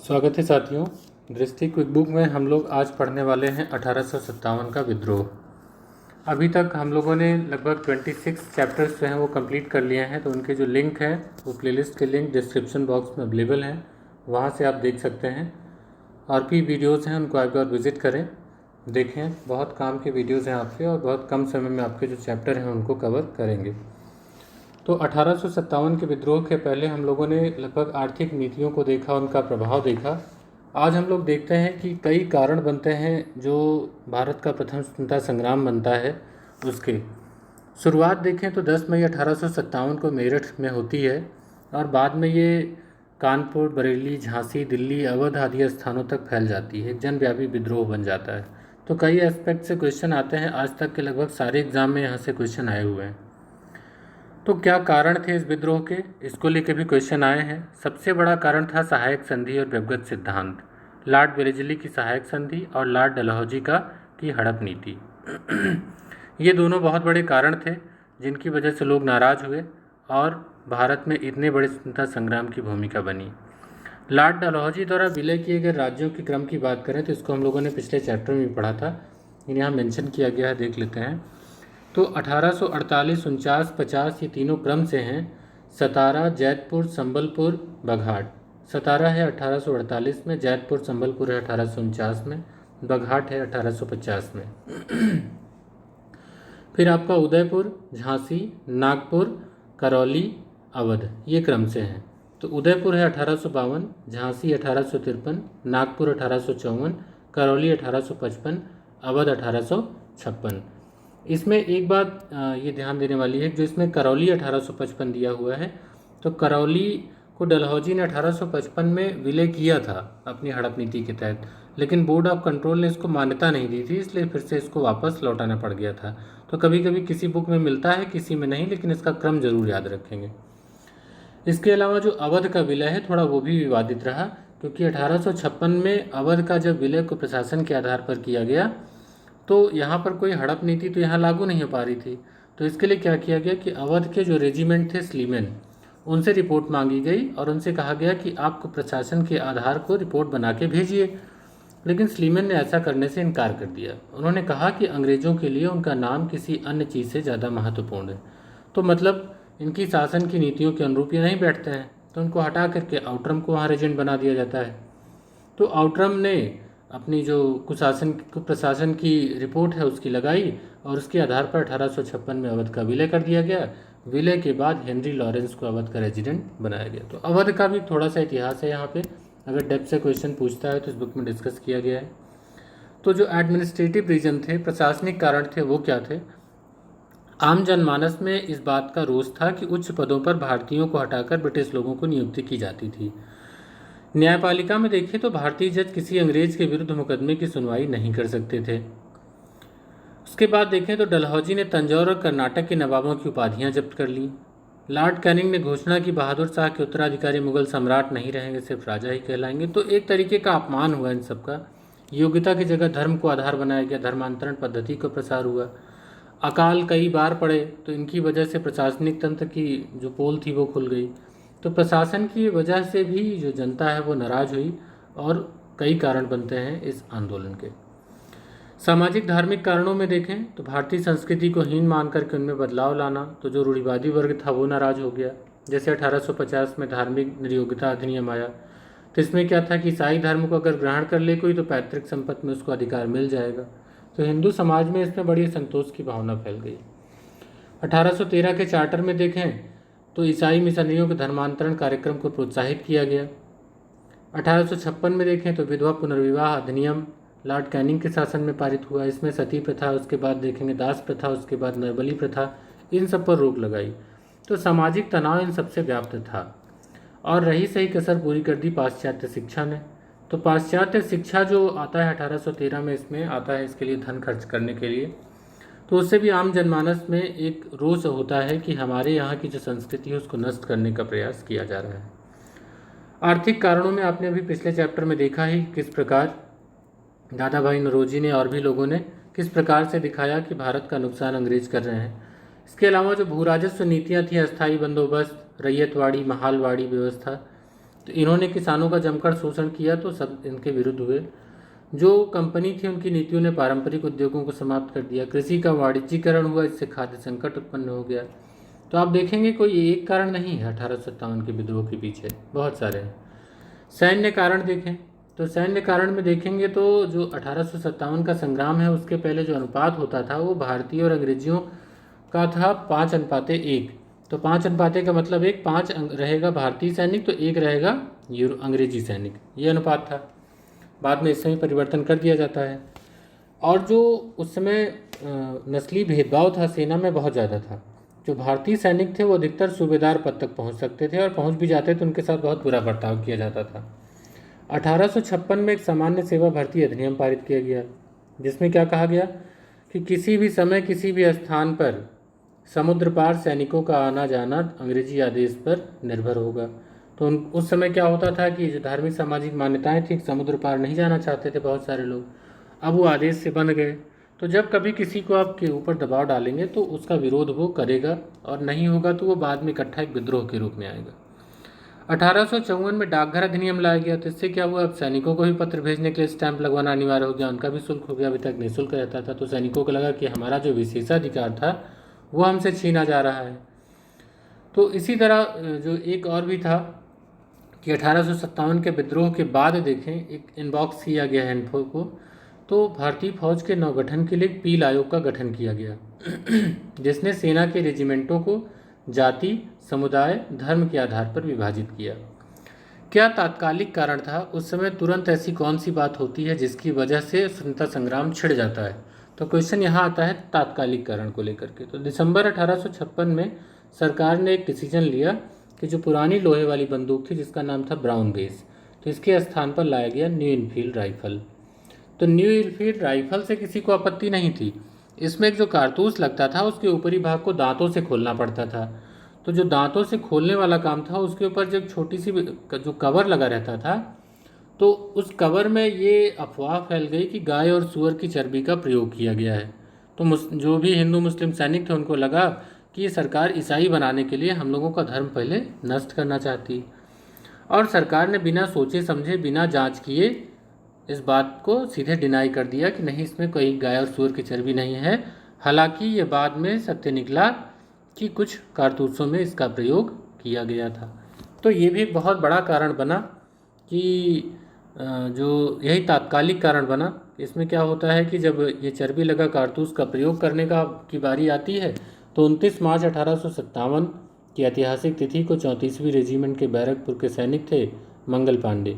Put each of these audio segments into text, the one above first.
स्वागत है साथियों। दृष्टि क्विक बुक में हम लोग आज पढ़ने वाले हैं 1857 का विद्रोह। अभी तक हम लोगों ने लगभग 26 चैप्टर्स जो हैं वो कंप्लीट कर लिए हैं, तो उनके जो लिंक है वो प्लेलिस्ट के लिंक डिस्क्रिप्शन बॉक्स में अवेलेबल हैं, वहाँ से आप देख सकते हैं। और भी वीडियोज़ हैं, उनको एक बार विज़िट करें, देखें। बहुत काम के वीडियोज़ हैं आपके, और बहुत कम समय में आपके जो चैप्टर हैं उनको कवर करेंगे। तो 1857 के विद्रोह के पहले हम लोगों ने लगभग आर्थिक नीतियों को देखा, उनका प्रभाव देखा। आज हम लोग देखते हैं कि कई कारण बनते हैं जो भारत का प्रथम स्वतंत्रता संग्राम बनता है। उसके शुरुआत देखें तो 10 मई 1857 को मेरठ में होती है, और बाद में ये कानपुर, बरेली, झांसी, दिल्ली, अवध आदि स्थानों तक फैल जाती है। एक जनव्यापी विद्रोह बन जाता है। तो कई एस्पेक्ट से क्वेश्चन आते हैं। आज तक के लगभग सारे एग्जाम में यहाँ से क्वेश्चन आए हुए हैं। तो क्या कारण थे इस विद्रोह के, इसको लेकर भी क्वेश्चन आए हैं। सबसे बड़ा कारण था सहायक संधि और व्यवगत सिद्धांत। लॉर्ड वेलेस्ली की सहायक संधि और लॉर्ड डलहौजी की हड़प नीति ये दोनों बहुत बड़े कारण थे जिनकी वजह से लोग नाराज़ हुए और भारत में इतने बड़े स्वतंत्रता संग्राम की भूमिका बनी। लॉर्ड डलहौजी द्वारा विलय किए गए राज्यों के क्रम की बात करें तो इसको हम लोगों ने पिछले चैप्टर में भी पढ़ा था, यहाँ मेंशन किया गया है, देख लेते हैं। तो 1848, 49, 50 ये तीनों क्रम से हैं। सतारा, जैतपुर, संबलपुर, बघाट। सतारा है 1848 में, जैतपुर संबलपुर है 1849 में, बघाट है 1850 में। फिर आपका उदयपुर, झांसी, नागपुर, करौली, अवध ये क्रम से हैं। तो उदयपुर है 1852, झांसी 1853, नागपुर 1854, करौली 1855, अवध 1856। इसमें एक बात ये ध्यान देने वाली है, जो इसमें करौली 1855 दिया हुआ है, तो करौली को डलहौजी ने 1855 में विलय किया था अपनी हड़प नीति के तहत, लेकिन बोर्ड ऑफ कंट्रोल ने इसको मान्यता नहीं दी थी, इसलिए फिर से इसको वापस लौटाना पड़ गया था। तो कभी कभी किसी बुक में मिलता है, किसी में नहीं, लेकिन इसका क्रम जरूर याद रखेंगे। इसके अलावा जो अवध का विलय है थोड़ा वो भी विवादित रहा, क्योंकि 1856 में अवध का जब विलय को प्रशासन के आधार पर किया गया तो यहाँ पर कोई हड़प नीति तो यहाँ लागू नहीं हो पा रही थी। तो इसके लिए क्या किया गया कि अवध के जो रेजिमेंट थे स्लीमेन, उनसे रिपोर्ट मांगी गई और उनसे कहा गया कि आपको प्रशासन के आधार को रिपोर्ट बना के भेजिए। लेकिन स्लीमेन ने ऐसा करने से इनकार कर दिया। उन्होंने कहा कि अंग्रेज़ों के लिए उनका नाम किसी अन्य चीज़ से ज़्यादा महत्वपूर्ण है। तो मतलब इनकी शासन की नीतियों के अनुरूप ये नहीं बैठते हैं, तो उनको हटा करके आउटरम को वहाँ रेजेंट बना दिया जाता है। तो आउटरम ने अपनी जो प्रशासन की रिपोर्ट है उसकी लगाई, और उसके आधार पर 1856 में अवध का विलय कर दिया गया। विलय के बाद हेनरी लॉरेंस को अवध का रेजिडेंट बनाया गया। तो अवध का भी थोड़ा सा इतिहास है यहाँ पे, अगर डेप्थ से क्वेश्चन पूछता है तो इस बुक में डिस्कस किया गया है। तो जो एडमिनिस्ट्रेटिव रीजन थे, प्रशासनिक कारण थे, वो क्या थे? आम जनमानस में इस बात का रोष था कि उच्च पदों पर भारतीयों को हटाकर ब्रिटिश लोगों को नियुक्ति की जाती थी। न्यायपालिका में देखें तो भारतीय जज किसी अंग्रेज के विरुद्ध मुकदमे की सुनवाई नहीं कर सकते थे। उसके बाद देखें तो डलहौजी ने तंजौर और कर्नाटक के नवाबों की उपाधियां जब्त कर ली। लॉर्ड कैनिंग ने घोषणा की बहादुर शाह के उत्तराधिकारी मुगल सम्राट नहीं रहेंगे, सिर्फ राजा ही कहलाएंगे। तो एक तरीके का अपमान हुआ इन सबका। योग्यता की जगह धर्म को आधार बनाया गया, धर्मांतरण पद्धति का प्रसार हुआ। अकाल कई बार पड़े, तो इनकी वजह से प्रशासनिक तंत्र की जो पोल थी वो खुल गई। तो प्रशासन की वजह से भी जो जनता है वो नाराज़ हुई, और कई कारण बनते हैं इस आंदोलन के। सामाजिक धार्मिक कारणों में देखें तो भारतीय संस्कृति को हीन मान करके उनमें बदलाव लाना, तो जो रूढ़िवादी वर्ग था वो नाराज़ हो गया। जैसे 1850 में धार्मिक निर्योग्यता अधिनियम आया, तो इसमें क्या था कि ईसाई धर्म को अगर ग्रहण कर ले कोई, तो पैतृक संपत्ति में उसको अधिकार मिल जाएगा। तो हिंदू समाज में इसमें बड़ी संतोष की भावना फैल गई। 1813 के चार्टर में देखें तो ईसाई मिशनरियों के धर्मांतरण कार्यक्रम को प्रोत्साहित किया गया। 1856 में देखें तो विधवा पुनर्विवाह अधिनियम लॉर्ड कैनिंग के शासन में पारित हुआ। इसमें सती प्रथा, उसके बाद देखेंगे दास प्रथा, उसके बाद नरबली प्रथा, इन सब पर रोक लगाई। तो सामाजिक तनाव इन सबसे व्याप्त था, और रही सही कसर पूरी कर दी पाश्चात्य शिक्षा ने। तो पाश्चात्य शिक्षा जो आता है 1813 में, इसमें आता है इसके लिए धन खर्च करने के लिए, तो उससे भी आम जनमानस में एक रोष होता है कि हमारे यहाँ की जो संस्कृति है उसको नष्ट करने का प्रयास किया जा रहा है। आर्थिक कारणों में आपने अभी पिछले चैप्टर में देखा ही किस प्रकार दादा भाई नौरोजी ने और भी लोगों ने किस प्रकार से दिखाया कि भारत का नुकसान अंग्रेज कर रहे हैं। इसके अलावा जो भू राजस्व नीतियाँ थी, अस्थायी बंदोबस्त, रैयतवाड़ी, महालवाड़ी व्यवस्था, तो इन्होंने किसानों का जमकर शोषण किया तो सब इनके विरुद्ध हुए। जो कंपनी थी उनकी नीतियों ने पारंपरिक उद्योगों को समाप्त कर दिया। कृषि का वाणिज्यीकरण हुआ, इससे खाद्य संकट उत्पन्न हो गया। तो आप देखेंगे कोई एक कारण नहीं है 1857 के विद्रोह के पीछे, बहुत सारे हैं। सैन्य कारण देखें तो सैन्य कारण में देखेंगे तो जो 1857 का संग्राम है उसके पहले जो अनुपात होता था वो भारतीय और अंग्रेजियों का था 5:1। तो 5:1 का मतलब 5 रहेगा भारतीय सैनिक तो 1 रहेगा अंग्रेजी सैनिक, ये अनुपात था। बाद में इसमें परिवर्तन कर दिया जाता है। और जो उस समय नस्ली भेदभाव था सेना में बहुत ज़्यादा था। जो भारतीय सैनिक थे वो अधिकतर सूबेदार पद तक पहुंच सकते थे और पहुंच भी जाते तो उनके साथ बहुत बुरा बर्ताव किया जाता था। 1856 में एक सामान्य सेवा भर्ती अधिनियम पारित किया गया, जिसमें क्या कहा गया कि किसी भी समय किसी भी स्थान पर समुद्र पार सैनिकों का आना जाना अंग्रेजी आदेश पर निर्भर होगा। तो उस समय क्या होता था कि जो धार्मिक सामाजिक मान्यताएं थी, समुद्र पार नहीं जाना चाहते थे बहुत सारे लोग, अब वो आदेश से बन गए। तो जब कभी किसी को आपके ऊपर दबाव डालेंगे तो उसका विरोध वो करेगा, और नहीं होगा तो वो बाद में इकट्ठा एक विद्रोह के रूप में आएगा। 1854 में डाकघर अधिनियम लाया गया। तो इससे क्या हुआ, अब सैनिकों को भी पत्र भेजने के लिए स्टैंप लगवाना अनिवार्य हो गया, उनका भी शुल्क हो गया, अभी तक निःशुल्क रहता था। तो सैनिकों को लगा कि हमारा जो विशेषाधिकार था वो हमसे छीना जा रहा है। तो इसी तरह जो एक और भी था कि 1857 के विद्रोह के बाद देखें, एक इनबॉक्स किया गया है इन्फो को, तो भारतीय फौज के नवगठन के लिए पील आयोग का गठन किया गया जिसने सेना के रेजिमेंटों को जाति, समुदाय, धर्म के आधार पर विभाजित किया। क्या तात्कालिक कारण था? उस समय तुरंत ऐसी कौन सी बात होती है जिसकी वजह से स्वतंत्रता संग्राम छिड़ जाता है? तो क्वेश्चन यहाँ आता है तात्कालिक कारण को लेकर के। तो दिसंबर 1856 में सरकार ने एक डिसीजन लिया कि जो पुरानी लोहे वाली बंदूक थी जिसका नाम था ब्राउन बेस, तो इसके स्थान पर लाया गया न्यू इनफील्ड राइफल। तो न्यू इनफील्ड राइफल से किसी को आपत्ति नहीं थी। इसमें एक जो कारतूस लगता था उसके ऊपरी भाग को दांतों से खोलना पड़ता था। तो जो दांतों से खोलने वाला काम था उसके ऊपर जो छोटी सी जो कवर लगा रहता था, तो उस कवर में ये अफवाह फैल गई कि गाय और सूअर की चर्बी का प्रयोग किया गया है। तो जो भी हिंदू मुस्लिम सैनिक थे उनको लगा कि ये सरकार ईसाई बनाने के लिए हम लोगों का धर्म पहले नष्ट करना चाहती, और सरकार ने बिना सोचे समझे, बिना जांच किए इस बात को सीधे डिनाई कर दिया कि नहीं, इसमें कोई गाय और सूअर की चर्बी नहीं है। हालांकि ये बाद में सत्य निकला कि कुछ कारतूसों में इसका प्रयोग किया गया था। तो ये भी बहुत बड़ा कारण बना कि जो यही तात्कालिक कारण बना। इसमें क्या होता है कि जब ये चर्बी लगा कारतूस का प्रयोग करने की बारी आती है तो 29 मार्च 1857 की ऐतिहासिक तिथि को 34वीं रेजिमेंट के बैरकपुर के सैनिक थे मंगल पांडे,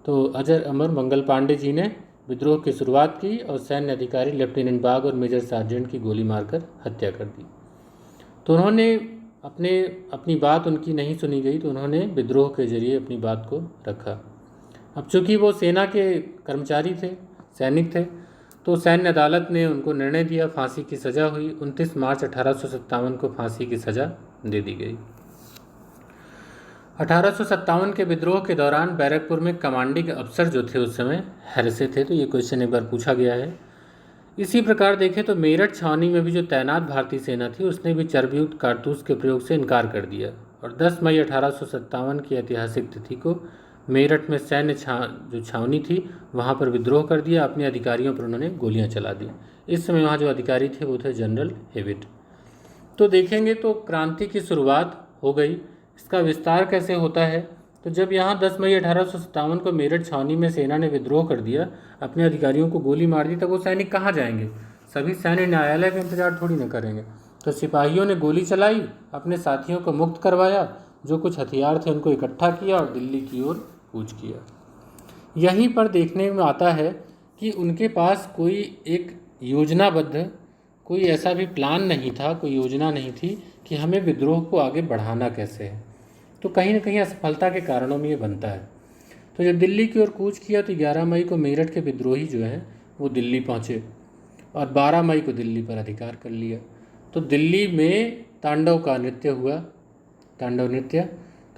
तो अजर अमर मंगल पांडे जी ने विद्रोह की शुरुआत की और सैन्य अधिकारी लेफ्टिनेंट बाग और मेजर सार्जेंट की गोली मारकर हत्या कर दी। तो उन्होंने अपनी बात उनकी नहीं सुनी गई, तो उन्होंने विद्रोह के जरिए अपनी बात को रखा। अब चूंकि वो सेना के कर्मचारी थे, सैनिक थे, तो सैन्य अदालत ने उनको निर्णय दिया, फांसी की सज़ा हुई। 29 मार्च 1857 को फांसी की सज़ा दे दी गई। 1857 के विद्रोह के दौरान बैरकपुर में कमांडिंग अफसर जो थे उस समय हैरसे थे, तो ये क्वेश्चन एक बार पूछा गया है। इसी प्रकार देखें तो मेरठ छावनी में भी जो तैनात भारतीय सेना थी उसने भी चर्बीयुक्त कारतूस के प्रयोग से इनकार कर दिया, और 10 मई 1857 की ऐतिहासिक तिथि को मेरठ में सैन्य जो छावनी थी वहाँ पर विद्रोह कर दिया। अपने अधिकारियों पर उन्होंने गोलियाँ चला दी। इस समय वहाँ जो अधिकारी थे वो थे जनरल हेविट। तो देखेंगे तो क्रांति की शुरुआत हो गई। इसका विस्तार कैसे होता है, तो जब यहाँ 10 मई 1857 को मेरठ छावनी में सेना ने विद्रोह कर दिया, अपने अधिकारियों को गोली मार दी, तब वो सैनिक कहाँ जाएंगे? सभी सैन्य न्यायालय का इंतजार थोड़ी न करेंगे। तो सिपाहियों ने गोली चलाई, अपने साथियों को मुक्त करवाया, जो कुछ हथियार थे उनको इकट्ठा किया और दिल्ली की ओर कूच किया। यहीं पर देखने में आता है कि उनके पास कोई एक योजनाबद्ध कोई ऐसा भी प्लान नहीं था, कोई योजना नहीं थी कि हमें विद्रोह को आगे बढ़ाना कैसे है। तो कहीं ना कहीं असफलता के कारणों में ये बनता है। तो जब दिल्ली की ओर कूच किया तो 11 मई को मेरठ के विद्रोही जो हैं वो दिल्ली पहुँचे और 12 मई को दिल्ली पर अधिकार कर लिया। तो दिल्ली में तांडव का नृत्य हुआ, तांडव नृत्य।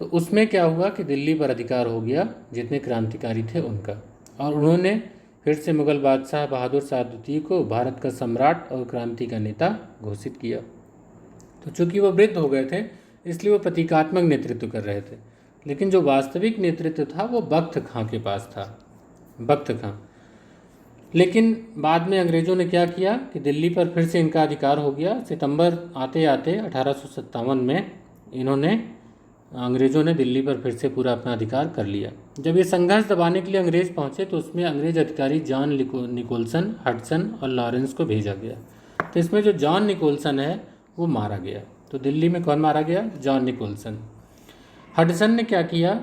तो उसमें क्या हुआ कि दिल्ली पर अधिकार हो गया जितने क्रांतिकारी थे उनका, और उन्होंने फिर से मुगल बादशाह बहादुर शाह द्वितीय को भारत का सम्राट और क्रांति का नेता घोषित किया। तो चूंकि वो वृद्ध हो गए थे इसलिए वो प्रतीकात्मक नेतृत्व कर रहे थे। लेकिन जो वास्तविक नेतृत्व था वो बख्त खां के पास था, बख्त खां। लेकिन बाद में अंग्रेज़ों ने क्या किया कि दिल्ली पर फिर से इनका अधिकार हो गया। सितंबर आते आते 1857 में इन्होंने अंग्रेज़ों ने दिल्ली पर फिर से पूरा अपना अधिकार कर लिया। जब ये संघर्ष दबाने के लिए अंग्रेज़ पहुँचे तो उसमें अंग्रेज़ अधिकारी जॉन निकोलसन, हडसन और लॉरेंस को भेजा गया। तो इसमें जो जॉन निकोलसन है वो मारा गया। तो दिल्ली में कौन मारा गया? John Nicolson. हडसन ने क्या किया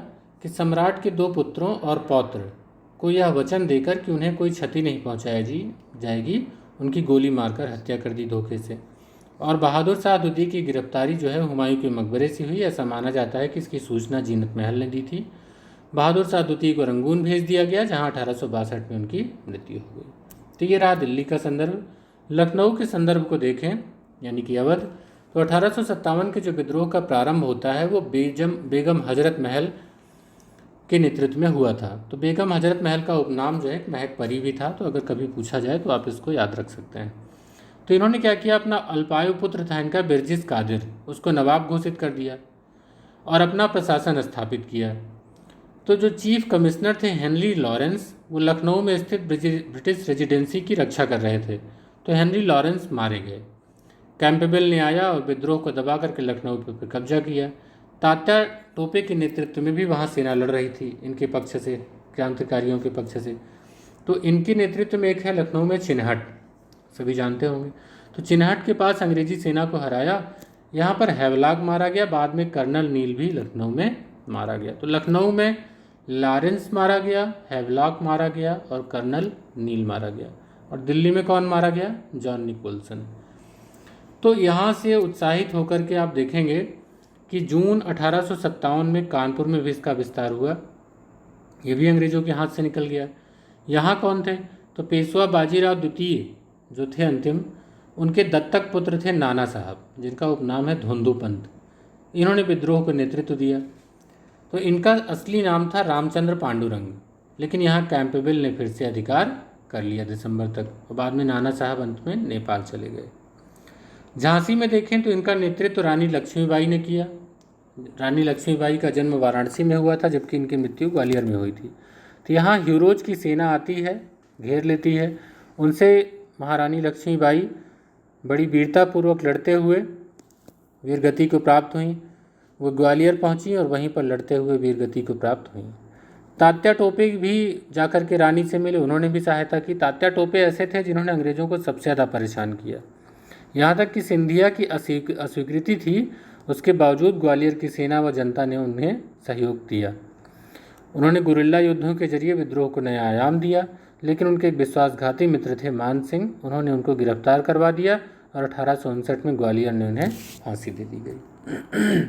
कि सम्राट के 2 पुत्रों और पौत्र को यह वचन देकर कि उन्हें कोई क्षति नहीं पहुंचाई जाएगी, उनकी गोली मारकर हत्या कर दी धोखे से। और बहादुर शाह द्वितीय की गिरफ्तारी जो है हुमायूं के मकबरे से हुई। ऐसा माना जाता है कि इसकी सूचना जीनत महल ने दी थी। बहादुर शाह द्वितीय को रंगून भेज दिया गया, जहां 1862 में उनकी मृत्यु हो गई। तो ये रहा दिल्ली का संदर्भ। लखनऊ के संदर्भ को देखें, यानी कि अवध, तो 1857 के जो विद्रोह का प्रारंभ होता है वो बेगम हजरत महल के नेतृत्व में हुआ था। तो बेगम हजरत महल का उपनाम जो है महक परी भी था। तो अगर कभी पूछा जाए तो आप इसको याद रख सकते हैं। तो इन्होंने क्या किया, अपना अल्पायु पुत्र था इनका बिरजिस कादिर, उसको नवाब घोषित कर दिया और अपना प्रशासन स्थापित किया। तो जो चीफ कमिश्नर थे हेनरी लॉरेंस, वो लखनऊ में स्थित ब्रिटिश रेजिडेंसी की रक्षा कर रहे थे। तो हेनरी लॉरेंस मारे गए। कैंपबेल ने आया और विद्रोह को दबा करके लखनऊ पर कब्जा किया। तात्या टोपे के नेतृत्व में भी वहाँ सेना लड़ रही थी इनके पक्ष से, क्रांतिकारियों के पक्ष से। तो इनके नेतृत्व में एक है लखनऊ में चिन्हट, सभी जानते होंगे। तो चिन्हट के पास अंग्रेजी सेना को हराया। यहाँ पर हैवलाक मारा गया। बाद में कर्नल नील भी लखनऊ में मारा गया। तो लखनऊ में लॉरेंस मारा गया, हैवलाक मारा गया और कर्नल नील मारा गया। और दिल्ली में कौन मारा गया? John Nicholson. तो यहाँ से उत्साहित होकर के आप देखेंगे कि जून 1857 में कानपुर में भी इसका विस्तार हुआ। ये भी अंग्रेज़ों के हाथ से निकल गया। यहाँ कौन थे? तो पेशवा बाजीराव द्वितीय जो थे अंतिम, उनके दत्तक पुत्र थे नाना साहब, जिनका उपनाम है धोंदूपंत। इन्होंने विद्रोह को नेतृत्व दिया। तो इनका असली नाम था रामचंद्र पांडुरंग, लेकिन यहाँ कैंपबेल ने फिर से अधिकार कर लिया दिसंबर तक। और बाद में नाना साहब अंत में नेपाल चले गए। झांसी में देखें तो इनका नेतृत्व रानी लक्ष्मीबाई ने किया। रानी लक्ष्मीबाई का जन्म वाराणसी में हुआ था, जबकि इनकी मृत्यु ग्वालियर में हुई थी। तो यहाँ ह्यूरोज की सेना आती है, घेर लेती है। उनसे महारानी लक्ष्मीबाई बड़ी वीरतापूर्वक लड़ते हुए वीरगति को प्राप्त हुई। वो ग्वालियर पहुंची और वहीं पर लड़ते हुए वीरगति को प्राप्त हुई। तात्या टोपे भी जाकर के रानी से मिले, उन्होंने भी सहायता की। तात्या टोपे ऐसे थे जिन्होंने अंग्रेज़ों को सबसे ज़्यादा परेशान किया। यहाँ तक कि सिंधिया की अस्वीकृति थी, उसके बावजूद ग्वालियर की सेना व जनता ने उन्हें सहयोग दिया। उन्होंने गुरिल्ला युद्धों के जरिए विद्रोह को नया आयाम दिया। लेकिन उनके एक विश्वासघाती मित्र थे मान सिंह, उन्होंने उनको गिरफ्तार करवा दिया और 1859 में ग्वालियर में उन्हें फांसी दे दी गई।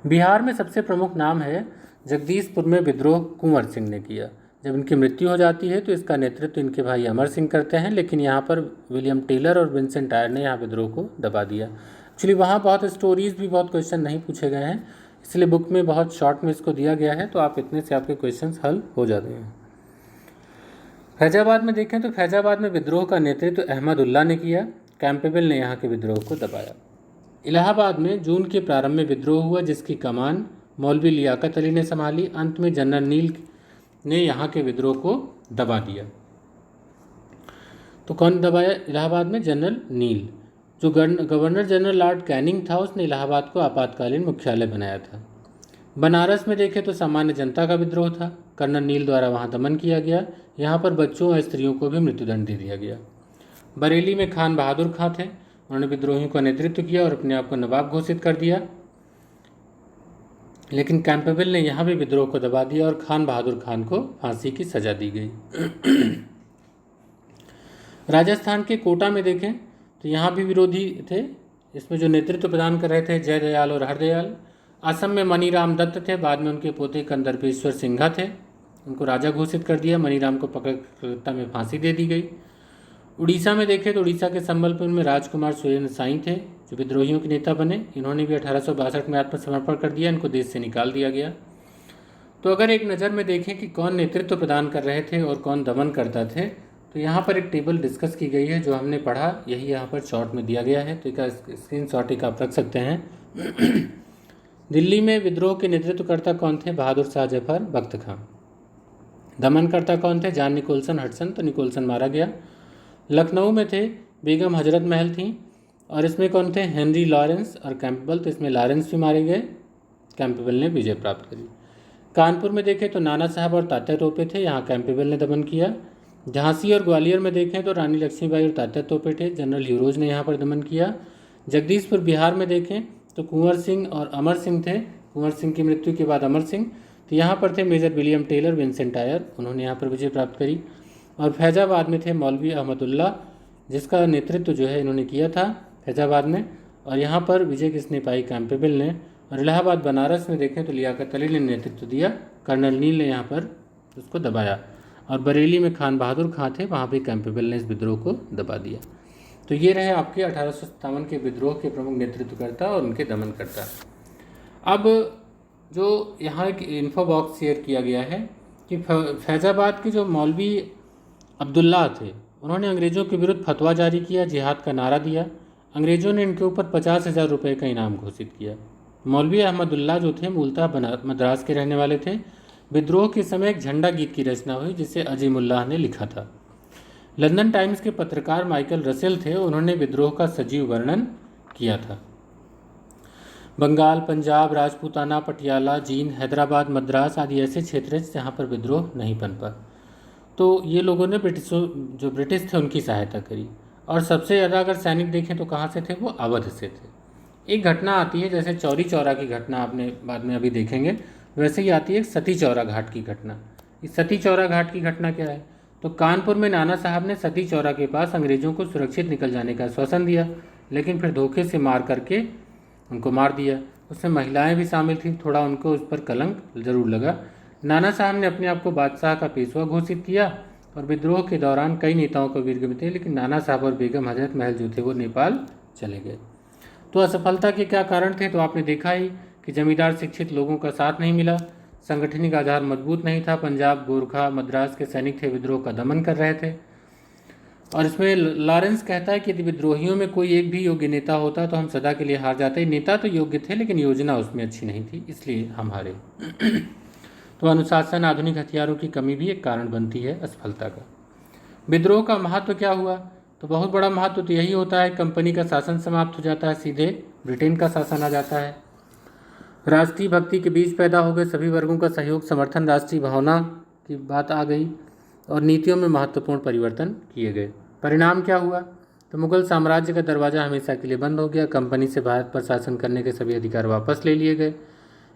बिहार में सबसे प्रमुख नाम है जगदीशपुर में विद्रोह कुंवर सिंह ने किया। जब इनकी मृत्यु हो जाती है तो इसका नेतृत्व इनके भाई अमर सिंह करते हैं, लेकिन यहाँ पर विलियम टेलर और विंसेंट आयर ने यहाँ विद्रोह को दबा दिया। एक्चुअली वहाँ बहुत स्टोरीज भी, बहुत क्वेश्चन नहीं पूछे गए हैं, इसलिए बुक में बहुत शॉर्ट में इसको दिया गया है। तो आप इतने से आपके क्वेश्चंस हल हो जाते हैं। फैजाबाद में देखें तो फैजाबाद में विद्रोह का नेतृत्व अहमद उल्ला ने किया। कैंपबेल ने यहाँ के विद्रोह को दबाया। इलाहाबाद में जून के प्रारंभ में विद्रोह हुआ, जिसकी कमान मौलवी लियाकत अली ने संभाली। अंत में जनरल नील ने यहाँ के विद्रोह को दबा दिया। तो कौन दबाया इलाहाबाद में? जनरल नील। जो गवर्नर जनरल लॉर्ड कैनिंग था, उसने इलाहाबाद को आपातकालीन मुख्यालय बनाया था। बनारस में देखें तो सामान्य जनता का विद्रोह था। कर्नल नील द्वारा वहाँ दमन किया गया। यहाँ पर बच्चों और स्त्रियों को भी मृत्युदंड दे दिया गया। बरेली में खान बहादुर खां थे, उन्होंने विद्रोहियों का नेतृत्व किया और अपने आप को नवाब घोषित कर दिया। लेकिन कैंपबेल ने यहाँ भी विद्रोह को दबा दिया और खान बहादुर खान को फांसी की सजा दी गई। राजस्थान के कोटा में देखें तो यहाँ भी विरोधी थे। इसमें जो नेतृत्व प्रदान कर रहे थे जयदयाल और हरदयाल। असम में मनीराम दत्त थे, बाद में उनके पोते कंदर्पेश्वर सिंघा थे, उनको राजा घोषित कर दिया। मनीराम को पकड़ कलकत्ता में फांसी दे दी गई। उड़ीसा में देखें तो उड़ीसा के संबलपुर में राजकुमार सुरेंद्र साई थे, जो विद्रोहियों के नेता बने। इन्होंने भी 1862 में आत्मसमर्पण कर दिया, इनको देश से निकाल दिया गया। तो अगर एक नज़र में देखें कि कौन नेतृत्व प्रदान कर रहे थे और कौन दमन करता थे, तो यहाँ पर एक टेबल डिस्कस की गई है, जो हमने पढ़ा यही यहाँ पर शॉर्ट में दिया गया है। तो इसका स्क्रीन शॉट एक आप रख सकते हैं। दिल्ली में विद्रोह के नेतृत्वकर्ता कौन थे? बहादुर शाह जफर बख्त खां। दमनकर्ता कौन थे? जॉन निकोलसन हडसन, तो निकोलसन मारा गया। लखनऊ में थे बेगम हजरत महल थी, और इसमें कौन थे? हेनरी लॉरेंस और कैंपबेल, तो इसमें लॉरेंस भी मारे गए, कैंपबेल ने विजय प्राप्त करी। कानपुर में देखें तो नाना साहब और तात्या तोपे थे, यहाँ कैंपबेल ने दमन किया। झांसी और ग्वालियर में देखें तो रानी लक्ष्मीबाई और तात्या तोपे थे, जनरल ह्यूरोज ने यहाँ पर दमन किया। जगदीशपुर बिहार में देखें तो कुंवर सिंह और अमर सिंह थे, कुंवर सिंह की मृत्यु के बाद अमर सिंह, तो यहाँ पर थे major William Taylor, Vincent Eyre, उन्होंने यहाँ पर विजय प्राप्त करी। और फैजाबाद में थे मौलवी अहमदुल्ला, जिसका नेतृत्व जो है इन्होंने किया था फैजाबाद में, और यहाँ पर विजय किसने पाई? कैंपबेल ने। और इलाहाबाद बनारस में देखें तो लियाकत अली ने नेतृत्व दिया, कर्नल नील ने यहाँ पर उसको दबाया। और बरेली में खान बहादुर खां थे, वहाँ भी कैंपबेल ने इस विद्रोह को दबा दिया। तो ये रहे आपके 1857 के विद्रोह के प्रमुख नेतृत्वकर्ता और उनके दमनकर्ता। अब जो यहाँ एक इन्फो बॉक्स शेयर किया गया है कि फैज़ाबाद के जो मौलवी अब्दुल्ला थे, उन्होंने अंग्रेज़ों के विरुद्ध फतवा जारी किया, जिहाद का नारा दिया। अंग्रेज़ों ने इनके ऊपर 50,000 रुपये का इनाम घोषित किया। मौलवी अहमदुल्ला जो थे मूलतः मद्रास के रहने वाले थे। विद्रोह के समय एक झंडा गीत की रचना हुई जिसे अजीमुल्लाह ने लिखा था। लंदन टाइम्स के पत्रकार माइकल रसेल थे, उन्होंने विद्रोह का सजीव वर्णन किया था। बंगाल, पंजाब, राजपूताना, पटियाला, जींद, हैदराबाद, मद्रास आदि ऐसे क्षेत्र हैं जहाँ पर विद्रोह नहीं पनपा, तो ये लोगों ने जो ब्रिटिश थे उनकी सहायता करी। और सबसे ज़्यादा अगर सैनिक देखें तो कहाँ से थे? वो अवध से थे। एक घटना आती है, जैसे चौरी चौरा की घटना आपने बाद में अभी देखेंगे, वैसे ही आती है सती चौरा घाट की घटना। इस सती चौरा घाट की घटना क्या है? तो कानपुर में नाना साहब ने सती चौरा के पास अंग्रेज़ों को सुरक्षित निकल जाने का आश्वासन दिया, लेकिन फिर धोखे से मार करके उनको मार दिया। उसमें महिलाएं भी शामिल थीं, थोड़ा उनको उस पर कलंक ज़रूर लगा। नाना साहब ने अपने आप को बादशाह का पेशवा घोषित किया, और विद्रोह के दौरान कई नेताओं को वीरगति, लेकिन नाना साहब और बेगम हजरत महल जो थे वो नेपाल चले गए। तो असफलता के क्या कारण थे? तो आपने देखा ही कि जमींदार शिक्षित लोगों का साथ नहीं मिला, संगठनिक आधार मजबूत नहीं था, पंजाब, गोरखा, मद्रास के सैनिक थे विद्रोह का दमन कर रहे थे। और इसमें लॉरेंस कहता है कि यदि विद्रोहियों में कोई एक भी योग्य नेता होता तो हम सदा के लिए हार जाते। नेता तो योग्य थे, लेकिन योजना उसमें अच्छी नहीं थी, इसलिए हम हारे। तो अनुशासन, आधुनिक हथियारों की कमी भी एक कारण बनती है असफलता का। विद्रोह का महत्व क्या हुआ? तो बहुत बड़ा महत्व तो यही होता है, कंपनी का शासन समाप्त हो जाता है, सीधे ब्रिटेन का शासन आ जाता है। राष्ट्रीय भक्ति के बीज पैदा हो गए, सभी वर्गों का सहयोग, समर्थन, राष्ट्रीय भावना की बात आ गई, और नीतियों में महत्वपूर्ण परिवर्तन किए गए। परिणाम क्या हुआ? तो मुगल साम्राज्य का दरवाज़ा हमेशा के लिए बंद हो गया, कंपनी से भारत पर शासन करने के सभी अधिकार वापस ले लिए गए।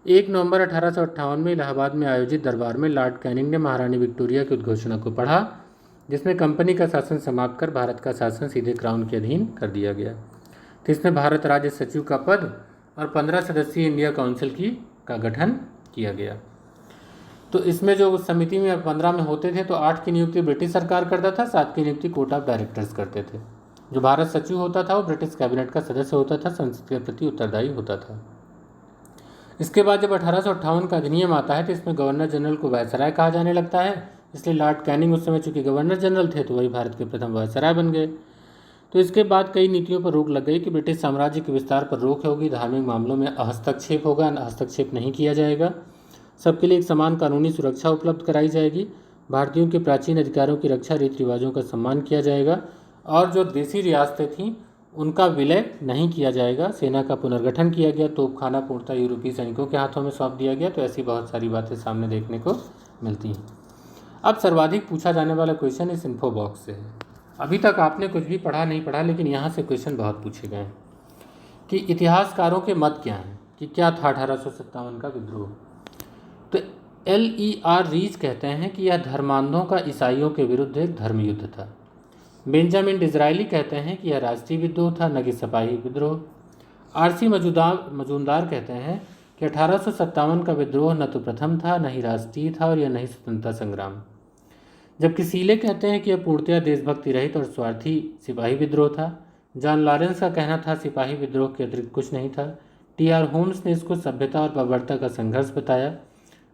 1 नवंबर 1858 में इलाहाबाद में आयोजित दरबार में लॉर्ड कैनिंग ने महारानी विक्टोरिया की उद्घोषणा को पढ़ा, जिसमें कंपनी का शासन समाप्त कर भारत का शासन सीधे क्राउन के अधीन कर दिया गया। तो इसमें भारत राज्य सचिव का पद और 15 सदस्यीय इंडिया काउंसिल का गठन किया गया। तो इसमें जो उस समिति में 15 में होते थे, तो 8 की नियुक्ति ब्रिटिश सरकार करता था, 7 की नियुक्ति कोर्ट ऑफ डायरेक्टर्स करते थे। जो भारत सचिव होता था वो ब्रिटिश कैबिनेट का सदस्य होता था, संसद के प्रति उत्तरदायी होता था। इसके बाद जब 1858 का अधिनियम आता है तो इसमें गवर्नर जनरल को वायसराय कहा जाने लगता है, इसलिए लॉर्ड कैनिंग उस समय चूंकि गवर्नर जनरल थे तो वही भारत के प्रथम वायसराय बन गए। तो इसके बाद कई नीतियों पर रोक लग गई कि ब्रिटिश साम्राज्य के विस्तार पर रोक होगी, धार्मिक मामलों में हस्तक्षेप होगा, हस्तक्षेप नहीं किया जाएगा, सबके लिए एक समान कानूनी सुरक्षा उपलब्ध कराई जाएगी, भारतीयों के प्राचीन अधिकारों की रक्षा, रीति रिवाजों का सम्मान किया जाएगा, और जो देसी रियासतें थीं उनका विलय नहीं किया जाएगा। सेना का पुनर्गठन किया गया, तोपखाना पूर्णतः यूरोपीय सैनिकों के हाथों में सौंप दिया गया। तो ऐसी बहुत सारी बातें सामने देखने को मिलती हैं। अब सर्वाधिक पूछा जाने वाला क्वेश्चन इस इन्फो बॉक्स से है। अभी तक आपने कुछ भी पढ़ा नहीं पढ़ा, लेकिन यहाँ से क्वेश्चन बहुत पूछे गए हैं कि इतिहासकारों के मत क्या हैं, कि क्या था 1857 का विद्रोह। तो LER रीच कहते हैं कि यह धर्मांधों का ईसाइयों के विरुद्ध एक धर्म युद्ध था। बेंजामिन डिज़राइली कहते हैं कि यह राष्ट्रीय विद्रोह था, न कि सिपाही विद्रोह। RC मजूमदार कहते हैं कि 1857 का विद्रोह न तो प्रथम था, न ही राष्ट्रीय था, और यह नहीं स्वतंत्रता संग्राम। जबकि सीले कहते हैं कि यह पूर्णतया देशभक्ति रहित और स्वार्थी सिपाही विद्रोह था। जॉन लॉरेंस का कहना था सिपाही विद्रोह के अतिरिक्त कुछ नहीं था। TR होम्स ने इसको सभ्यता और बर्बरता का संघर्ष बताया।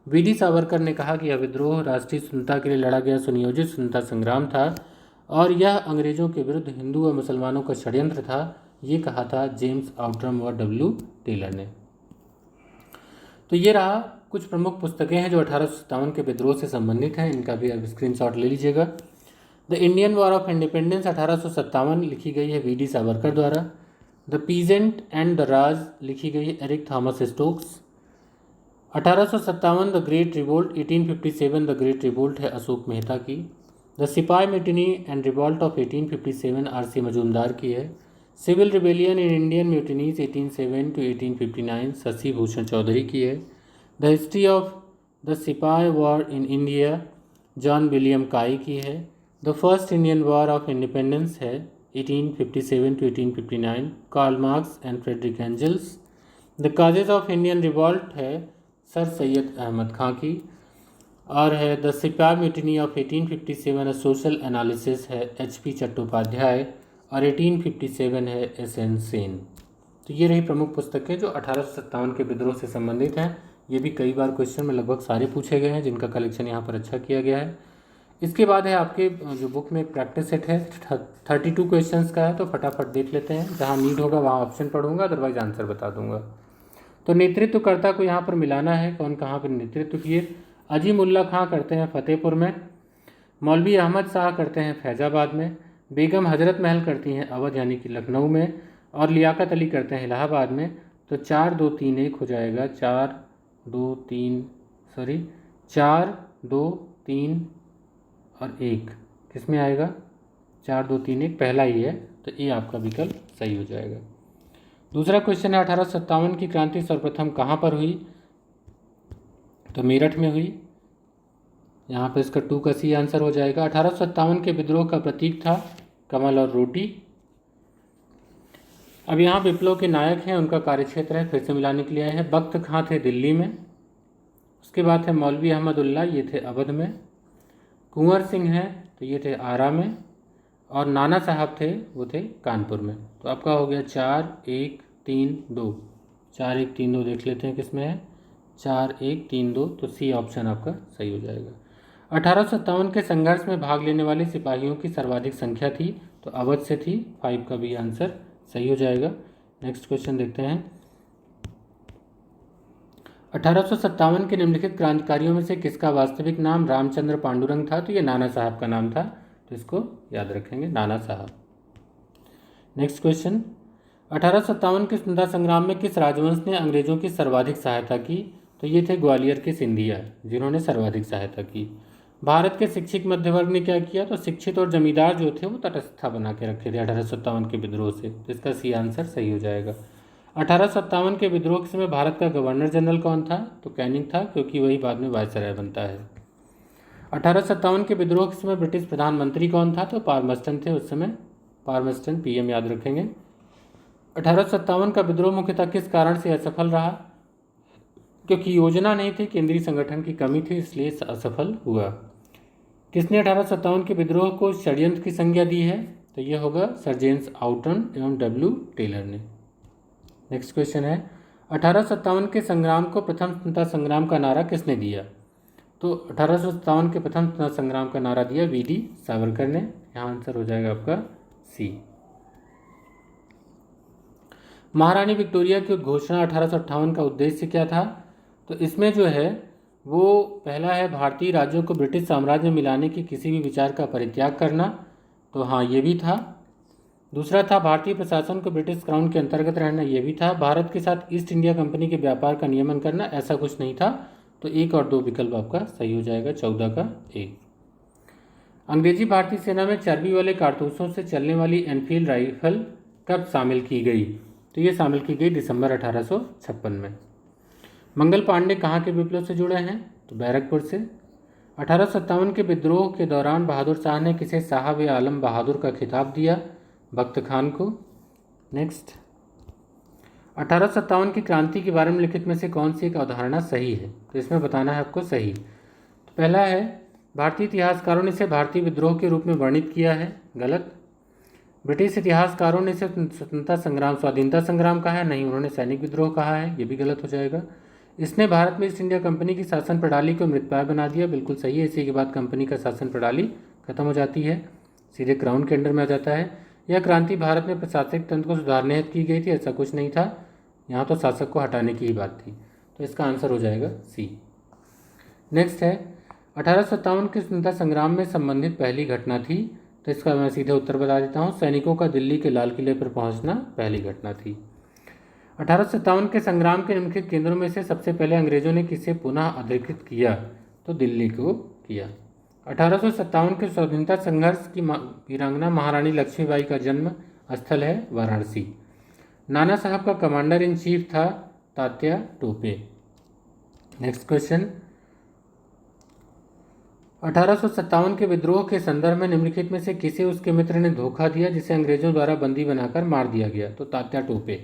VD सावरकर ने कहा कि यह विद्रोह राष्ट्रीय स्वतंत्रता के लिए लड़ा गया सुनियोजित स्वतंत्रता संग्राम था, और यह अंग्रेजों के विरुद्ध हिंदू व मुसलमानों का षड्यंत्र था। ये कहा था जेम्स आउटरम और W टेलर ने। तो ये रहा कुछ प्रमुख पुस्तकें हैं जो 1857 के विद्रोह से संबंधित हैं, इनका भी आप स्क्रीनशॉट ले लीजिएगा। The Indian war of independence 1857 लिखी गई है वी.डी. सावरकर द्वारा। The peasant and the Raj लिखी गई है Eric Thomas Stokes. 1857 the great revolt, 1857 the great revolt है अशोक मेहता की। The sipahi mutiny and revolt of 1857 R C. Majumdar की है। Civil rebellion in Indian mutinies 1807 to 1859 Shashi Bhushan Chaudhuri की है। The history of the sipahi war in India John William Kaye की है। The first Indian war of independence है 1857 to 1859 Karl Marx and Friedrich Engels. The causes of Indian revolt है sir Syed Ahmad Khan की। और है the sepoy mutiny of 1857 a social analysis है H P. Chattopadhyay. और 1857 है एस.एन. सेन। तो ये रही प्रमुख पुस्तकें जो 1857 के विद्रोह से संबंधित हैं। ये भी कई बार क्वेश्चन में लगभग सारे पूछे गए हैं, जिनका कलेक्शन यहाँ पर अच्छा किया गया है। इसके बाद है आपके जो बुक में एक प्रैक्टिस सेट है 32 क्वेश्चंस का है, तो फटाफट देख लेते हैं। जहाँ नीड होगा वहाँ ऑप्शन पढ़ूंगा, अदरवाइज आंसर बता दूंगा। तो नेतृत्वकर्ता को यहाँ पर मिलाना है, कौन कहाँ पर नेतृत्व किए। अजीमुल्ला खां करते हैं फतेहपुर में, मौलवी अहमद शाह करते हैं फैज़ाबाद में, बेगम हजरत महल करती हैं अवध यानी कि लखनऊ में, और लियाकत अली करते हैं इलाहाबाद में। तो 4 2 3 1 हो जाएगा, 4 2 3 और 1 किस में आएगा, 4 2 3 1 पहला ही है, तो ये आपका विकल्प सही हो जाएगा। दूसरा क्वेश्चन है 1857 की क्रांति सर्वप्रथम कहाँ पर हुई, तो मेरठ में हुई। यहाँ पर इसका 2 का सी आंसर हो जाएगा। 1857 के विद्रोह का प्रतीक था कमल और रोटी। अब यहाँ विप्लव के नायक हैं, उनका कार्यक्षेत्र है, फिर से मिलाने के लिए आए हैं। बख्त खां थे दिल्ली में, उसके बाद है मौलवी अहमदुल्ला, ये थे अवध में। कुंवर सिंह हैं तो ये थे आरा में, और नाना साहब थे वो थे कानपुर में। तो आपका हो गया 4 1 3 2, 4 1 3 2 देख लेते हैं किस में है, 4 1 3 2, तो सी ऑप्शन आपका सही हो जाएगा। 1857 के संघर्ष में भाग लेने वाले सिपाहियों की सर्वाधिक संख्या थी, तो अवध से थी, 5 का भी आंसर सही हो जाएगा। नेक्स्ट क्वेश्चन देखते हैं। 1857 के निम्नलिखित क्रांतिकारियों में से किसका वास्तविक नाम रामचंद्र पांडुरंग था, तो ये नाना साहब का नाम था, तो इसको याद रखेंगे, नाना साहब। नेक्स्ट क्वेश्चन, 1857 के स्वतंत्रता संग्राम में किस राजवंश ने अंग्रेजों की सर्वाधिक सहायता की, तो ये थे ग्वालियर के सिंधिया, जिन्होंने सर्वाधिक सहायता की। भारत के शिक्षित मध्य वर्ग ने क्या किया, तो शिक्षित और जमींदार जो थे वो तटस्थता बना के रखे थे 1857 के विद्रोह से, तो इसका सी आंसर सही हो जाएगा। 1857 के विद्रोह के समय भारत का गवर्नर जनरल कौन था, तो कैनिंग था, क्योंकि वही बाद में वायसराय बनता है। 1857 के विद्रोह के समय ब्रिटिश प्रधानमंत्री कौन था, तो पालमस्टन थे उस समय, पालमस्टन पीएम याद रखेंगे। 1857 का विद्रोह मुख्यतः किस कारण से असफल रहा, क्योंकि योजना नहीं थी, केंद्रीय संगठन की कमी थी, इसलिए असफल हुआ। किसने 1857 के विद्रोह को षड्यंत्र की संज्ञा दी है, तो यह होगा सर जेम्स आउटन एवं डब्ल्यू टेलर ने। नेक्स्ट क्वेश्चन है 1857 के संग्राम को प्रथम स्वतंत्रता संग्राम का नारा किसने दिया, तो 1857 के प्रथम स्वतंत्रता संग्राम का नारा दिया वी.डी. सावरकर ने। यहाँ आंसर हो जाएगा आपका सी। महारानी विक्टोरिया की घोषणा 1858 का उद्देश्य क्या था, तो इसमें जो है वो पहला है भारतीय राज्यों को ब्रिटिश साम्राज्य में मिलाने की किसी भी विचार का परित्याग करना, तो हाँ ये भी था। दूसरा था भारतीय प्रशासन को ब्रिटिश क्राउन के अंतर्गत रहना, ये भी था। भारत के साथ ईस्ट इंडिया कंपनी के व्यापार का नियमन करना, ऐसा कुछ नहीं था, तो 1 और 2 विकल्प आपका सही हो जाएगा, 14 का 1। अंग्रेजी भारतीय सेना में चर्बी वाले कारतूसों से चलने वाली एनफील्ड राइफल कब शामिल की गई, तो ये शामिल की गई दिसंबर 1856 में। मंगल पांडे कहाँ के विप्लव से जुड़े हैं, तो बैरकपुर से। 1857 के विद्रोह के दौरान बहादुर शाह ने किसे साहब आलम बहादुर का खिताब दिया, बख्त खान को। नेक्स्ट, 1857 की क्रांति के बारे में लिखित में से कौन सी एक अवधारणा सही है, तो इसमें बताना है आपको सही। तो पहला है भारतीय इतिहासकारों ने इसे भारतीय विद्रोह के रूप में वर्णित किया है, गलत। ब्रिटिश इतिहासकारों ने इसे स्वतंत्रता संग्राम स्वाधीनता संग्राम कहा है, नहीं, उन्होंने सैनिक विद्रोह कहा है, ये भी गलत हो जाएगा। इसने भारत में ईस्ट इंडिया कंपनी की शासन प्रणाली को मृतप्राय बना दिया, बिल्कुल सही है। इसी के बाद कंपनी का शासन प्रणाली खत्म हो जाती है, सीधे क्राउन के अंडर में आ जाता है। यह क्रांति भारत में प्रशासनिक तंत्र को सुधारने हेतु की गई थी, ऐसा कुछ नहीं था, यहाँ तो शासक को हटाने की ही बात थी। तो इसका आंसर हो जाएगा सी। नेक्स्ट है 1857 के स्वतंत्रता संग्राम में संबंधित पहली घटना थी, तो इसका मैं सीधे उत्तर बता देता हूँ, सैनिकों का दिल्ली के लाल किले पर पहुंचना पहली घटना थी। 1857 के संग्राम के निम्नलिखित केंद्रों में से सबसे पहले अंग्रेजों ने किसे पुनः अधिकृत किया, तो दिल्ली को किया। 1857 के स्वतंत्रता संघर्ष की वीरांगना महारानी लक्ष्मीबाई का जन्म स्थल है वाराणसी। नाना साहब का कमांडर इन चीफ था तात्या टोपे। नेक्स्ट क्वेश्चन 1857 के विद्रोह के संदर्भ में निम्नलिखित में से किसे उसके मित्र ने धोखा दिया जिसे अंग्रेजों द्वारा बंदी बनाकर मार दिया गया, तो तात्या टोपे।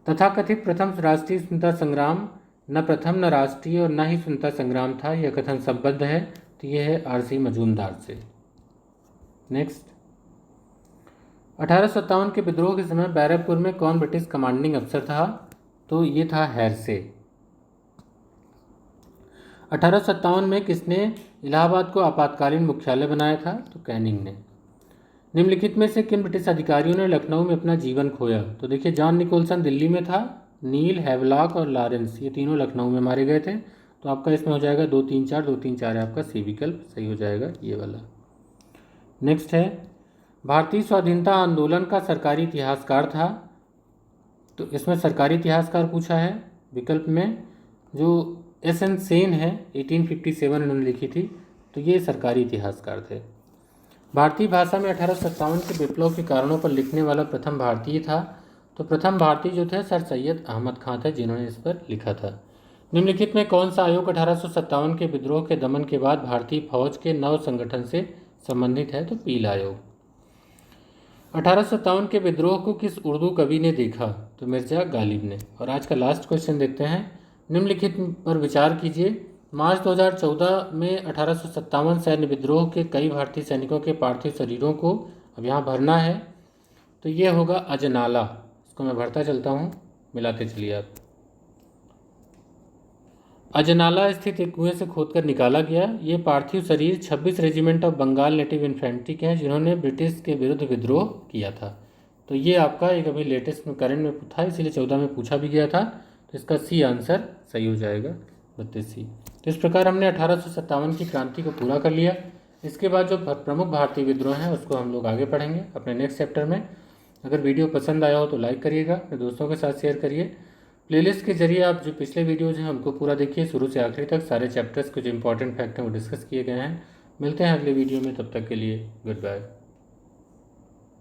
तथाकथित प्रथम राष्ट्रीय स्वतंत्रता संग्राम न प्रथम न राष्ट्रीय और न ही स्वतंत्रता संग्राम था, यह कथन संबद्ध है, तो यह है आरसी मजूमदार से। नेक्स्ट 1857 के विद्रोह के समय बैरकपुर में कौन ब्रिटिश कमांडिंग अफसर था, तो ये था हेरसे। 1857 में किसने इलाहाबाद को आपातकालीन मुख्यालय बनाया था, तो कैनिंग ने। निम्नलिखित में से किन ब्रिटिश अधिकारियों ने लखनऊ में अपना जीवन खोया, तो देखिए जॉन निकोलसन दिल्ली में था, नील, हैवलॉक और लॉरेंस ये तीनों लखनऊ में मारे गए थे। तो आपका इसमें हो जाएगा 2 3 4, 2 3 4 है आपका सी विकल्प सही हो जाएगा ये वाला। नेक्स्ट है भारतीय स्वाधीनता आंदोलन का सरकारी इतिहासकार था, तो इसमें सरकारी इतिहासकार पूछा है विकल्प में, जो एस.एन. सेन है 1857 इन्होंने लिखी थी, तो ये सरकारी इतिहासकार थे। भारतीय भाषा में 1857 के विप्लव के कारणों पर लिखने वाला प्रथम भारतीय था, तो प्रथम भारतीय जो थे सर सैयद अहमद खां थे जिन्होंने इस पर लिखा था। निम्नलिखित में कौन सा आयोग 1857 के विद्रोह के दमन के बाद भारतीय फौज के नव संगठन से संबंधित है, तो पील आयोग। 1857 के विद्रोह को किस उर्दू कवि ने देखा, तो मिर्जा गालिब ने। और आज का लास्ट क्वेश्चन देखते हैं, निम्नलिखित पर विचार कीजिए। मार्च 2014 में 1857 सैन्य विद्रोह के कई भारतीय सैनिकों के पार्थिव शरीरों को अब यहाँ भरना है, तो ये होगा अजनाला। इसको मैं भरता चलता हूँ, मिलाते चलिए आप। अजनाला स्थित एक कुएं से खोदकर निकाला गया। ये पार्थिव शरीर 26 regiment of Bengal native infantry के हैं जिन्होंने ब्रिटिश के विरुद्ध विद्रोह किया था। तो ये आपका एक अभी लेटेस्ट में करंट में था, इसीलिए 14 में पूछा भी गया था, तो इसका सी आंसर सही हो जाएगा 32C। तो इस प्रकार हमने 1857 की क्रांति को पूरा कर लिया। इसके बाद जो प्रमुख भारतीय विद्रोह हैं उसको हम लोग आगे पढ़ेंगे अपने नेक्स्ट चैप्टर में। अगर वीडियो पसंद आया हो तो लाइक करिएगा, अपने दोस्तों के साथ शेयर करिए। प्लेलिस्ट के जरिए आप जो पिछले वीडियोज़ हैं उनको पूरा देखिए, शुरू से आखिरी तक सारे चैप्टर्स के जो इंपॉर्टेंट फैक्ट हैं वो डिस्कस किए गए हैं। मिलते हैं अगले वीडियो में, तब तक के लिए गुड बाय।